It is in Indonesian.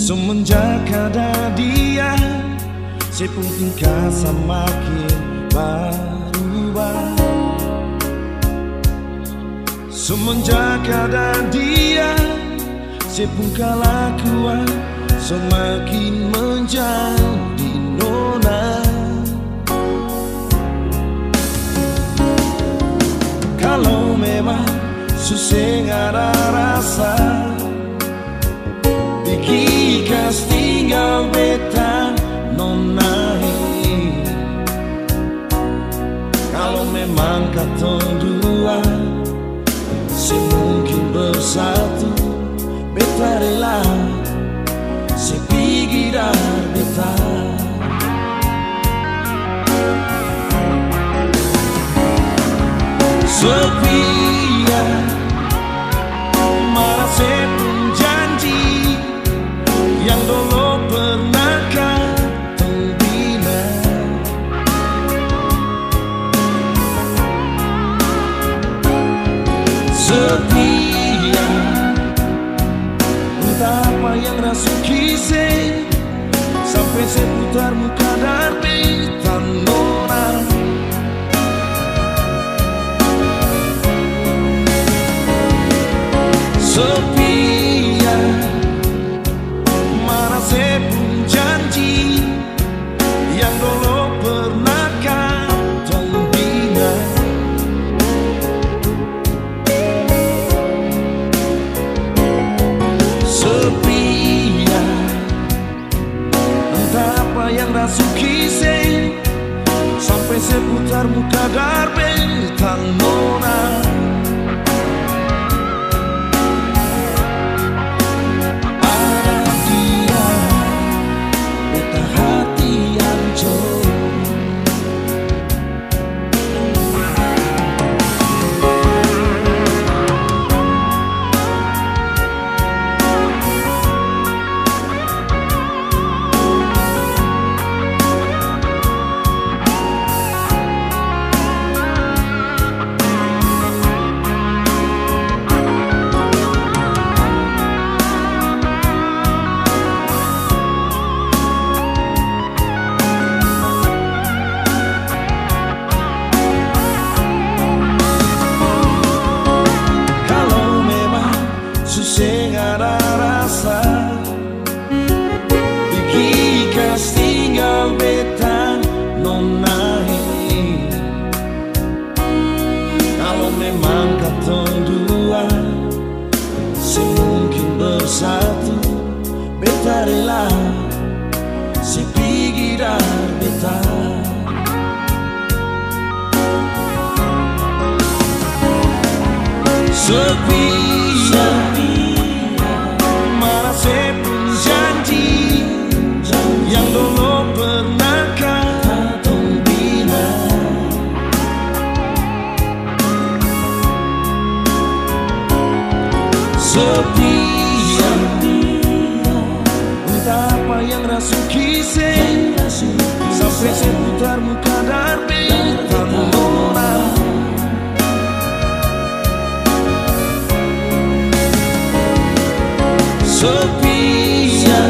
Semenjak ada dia, saya pun tingkah semakin berubah. Semenjak ada dia, saya pun kelakuan semakin menjadi nona. Kalau memang susah ada rasa, ikas tinggal beta nona. Kalau memang katong dua semungkin bersatu, beta rela sepi dari beta. Sepia marah sepun janji yang dulu pernah katong bina. Setia entah apa yang rasuk kisah, sampai seputar muka dari tanona. Sepia mana sepun janji yang dulu pernah katong bina. Sepia entah apa yang rasuk kisah, sampai seputar muka dari tanona. Ada rasa, ikas tinggal beta nona. Kalau memang katong dua semungkin bersatu, beta rela sepi dari beta. Sepi mana sepun janji yang dulu pernah katong bina. Setia entah apa yang rasuk kisah, sampai seputar muka dari tanona. Sepia